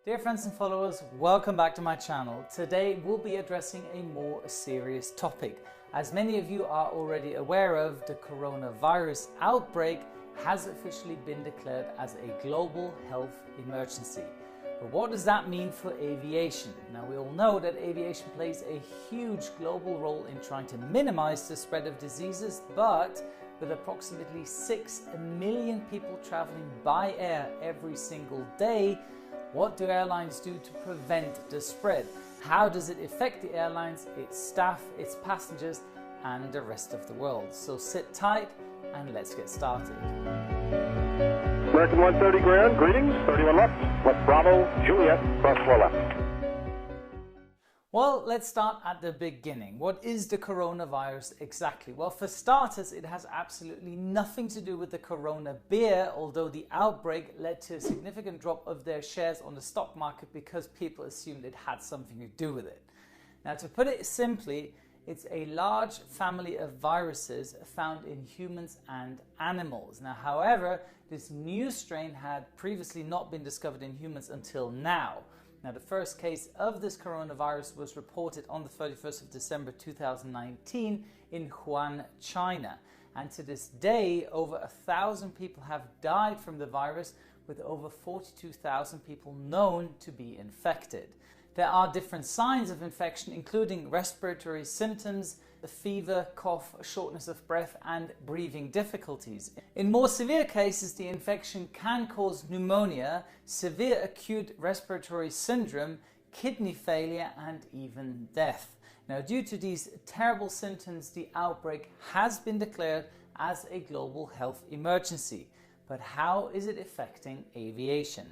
Dear friends and followers, welcome back to my channel. Today we'll be addressing a more serious topic. As many of you are already aware of, the coronavirus outbreak has officially been declared as a global health emergency. But what does that mean for aviation? Now, we all know that aviation plays a huge global role in trying to minimize the spread of diseases, but with approximately 6 million people traveling by air every single day, what do airlines do to prevent the spread? How does it affect the airlines, its staff, its passengers, and the rest of the world? So sit tight and let's get started. American 130 ground, greetings, 31 left Bravo, Juliet, cross 4 left. Well, let's start at the beginning. What is the coronavirus exactly? Well, for starters, it has absolutely nothing to do with the Corona beer, although the outbreak led to a significant drop of their shares on the stock market because people assumed it had something to do with it. Now, to put it simply, it's a large family of viruses found in humans and animals. Now, however, this new strain had previously not been discovered in humans until now. Now, the first case of this coronavirus was reported on the 31st of December 2019 in Wuhan, China. And to this day, over 1,000 people have died from the virus, with over 42,000 people known to be infected. There are different signs of infection, including respiratory symptoms, fever, cough, shortness of breath, and breathing difficulties. In more severe cases, the infection can cause pneumonia, severe acute respiratory syndrome, kidney failure, and even death. Now, due to these terrible symptoms, the outbreak has been declared as a global health emergency. But how is it affecting aviation?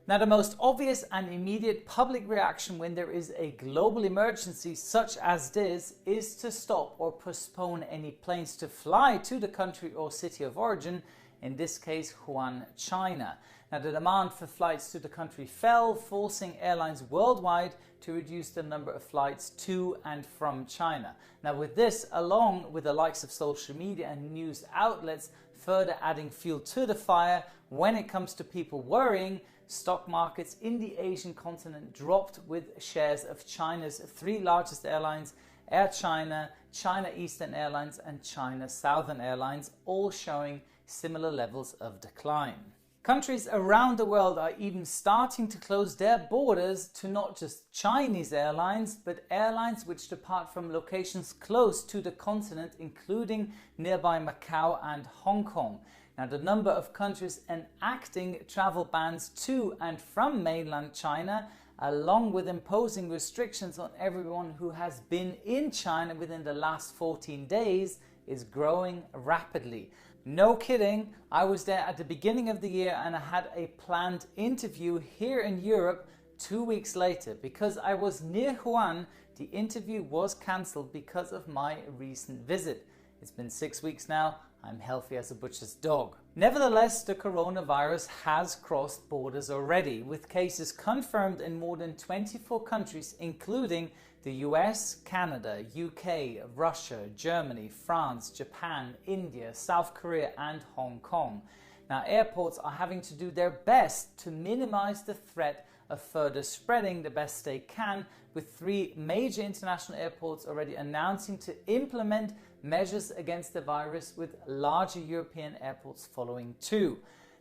Now, the most obvious and immediate public reaction when there is a global emergency such as this is to stop or postpone any planes to fly to the country or city of origin, in this case Wuhan, China. Now, the demand for flights to the country fell, forcing airlines worldwide to reduce the number of flights to and from China. Now, with this, along with the likes of social media and news outlets further adding fuel to the fire, when it comes to people worrying, stock markets in the Asian continent dropped, with shares of China's 3 largest airlines, Air China, China Eastern Airlines, and China Southern Airlines, all showing similar levels of decline. Countries around the world are even starting to close their borders to not just Chinese airlines, but airlines which depart from locations close to the continent, including nearby Macau and Hong Kong. Now, the number of countries enacting travel bans to and from mainland China, along with imposing restrictions on everyone who has been in China within the last 14 days, is growing rapidly. No kidding, I was there at the beginning of the year and I had a planned interview here in Europe 2 weeks later. Because I was near Wuhan, the interview was cancelled because of my recent visit. It's been 6 weeks now. I'm healthy as a butcher's dog. Nevertheless, the coronavirus has crossed borders already, with cases confirmed in more than 24 countries, including the US, Canada, UK, Russia, Germany, France, Japan, India, South Korea, and Hong Kong. Now, airports are having to do their best to minimize the threat of further spreading the best they can, with 3 major international airports already announcing to implement measures against the virus, with larger European airports following too.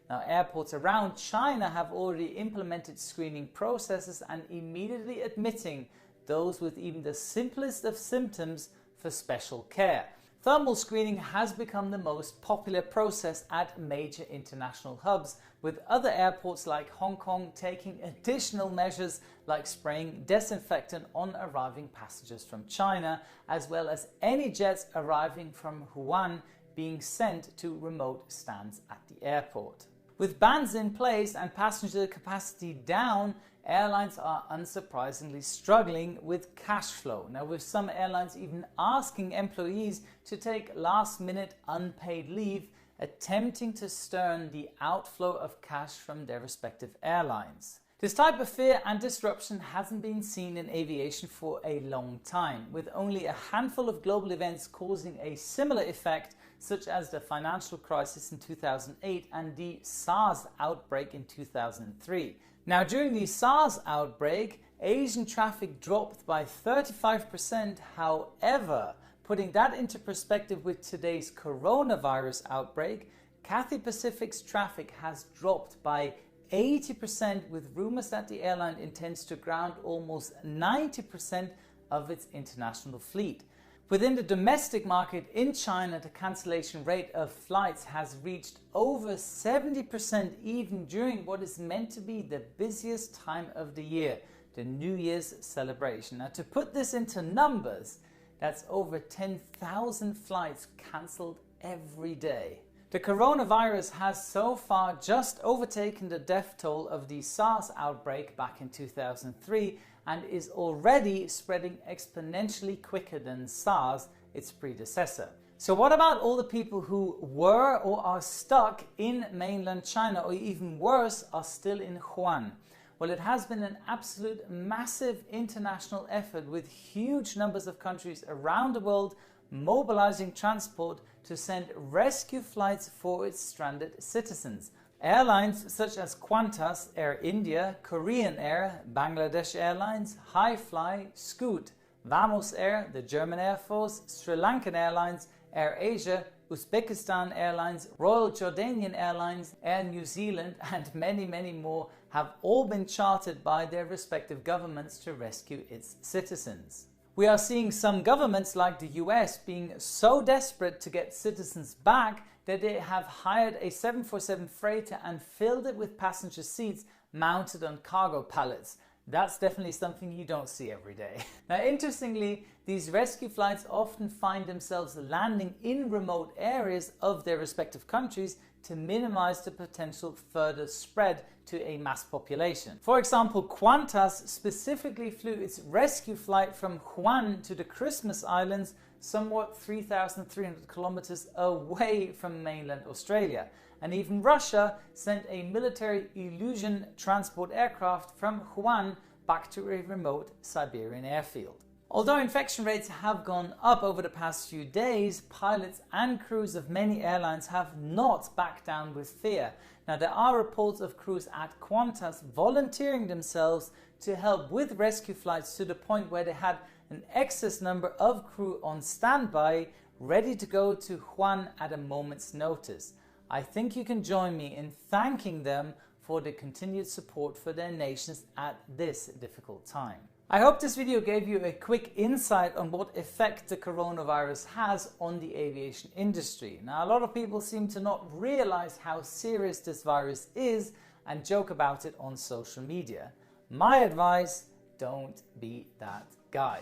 Now, airports around China have already implemented screening processes and immediately admitting those with even the simplest of symptoms for special care. Thermal screening has become the most popular process at major international hubs, with other airports like Hong Kong taking additional measures like spraying disinfectant on arriving passengers from China, as well as any jets arriving from Wuhan being sent to remote stands at the airport. With bans in place and passenger capacity down, airlines are unsurprisingly struggling with cash flow. Now, with some airlines even asking employees to take last-minute unpaid leave, attempting to stem the outflow of cash from their respective airlines. This type of fear and disruption hasn't been seen in aviation for a long time, with only a handful of global events causing a similar effect, such as the financial crisis in 2008 and the SARS outbreak in 2003. Now, during the SARS outbreak, Asian traffic dropped by 35%. However, putting that into perspective with today's coronavirus outbreak, Cathay Pacific's traffic has dropped by 80%, with rumors that the airline intends to ground almost 90% of its international fleet. Within the domestic market in China, the cancellation rate of flights has reached over 70%, even during what is meant to be the busiest time of the year, the New Year's celebration. Now, to put this into numbers, that's over 10,000 flights cancelled every day. The coronavirus has so far just overtaken the death toll of the SARS outbreak back in 2003 and is already spreading exponentially quicker than SARS, its predecessor. So what about all the people who were or are stuck in mainland China, or even worse, are still in Wuhan? Well, it has been an absolute massive international effort, with huge numbers of countries around the world mobilizing transport to send rescue flights for its stranded citizens. Airlines such as Qantas, Air India, Korean Air, Bangladesh Airlines, Highfly, Scoot, Vamos Air, the German Air Force, Sri Lankan Airlines, Air Asia, Uzbekistan Airlines, Royal Jordanian Airlines, Air New Zealand, and many, many more have all been chartered by their respective governments to rescue its citizens. We are seeing some governments like the US being so desperate to get citizens back that they have hired a 747 freighter and filled it with passenger seats mounted on cargo pallets. That's definitely something you don't see every day. Now, interestingly, these rescue flights often find themselves landing in remote areas of their respective countries to minimize the potential further spread to a mass population. For example, Qantas specifically flew its rescue flight from Wuhan to the Christmas Islands, somewhat 3,300 kilometers away from mainland Australia. And even Russia sent a military Illusion transport aircraft from Wuhan back to a remote Siberian airfield. Although infection rates have gone up over the past few days, pilots and crews of many airlines have not backed down with fear. Now, there are reports of crews at Qantas volunteering themselves to help with rescue flights, to the point where they had an excess number of crew on standby, ready to go to Wuhan at a moment's notice. I think you can join me in thanking them for the continued support for their nations at this difficult time. I hope this video gave you a quick insight on what effect the coronavirus has on the aviation industry. Now, a lot of people seem to not realize how serious this virus is and joke about it on social media. My advice, don't be that guy.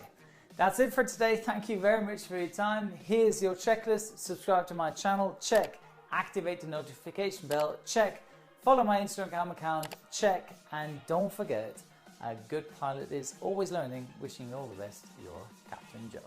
That's it for today. Thank you very much for your time. Here's your checklist. Subscribe to my channel, check. Activate the notification bell, check. Follow my Instagram account, check. And don't forget, a good pilot is always learning. Wishing you all the best, your Captain Joe.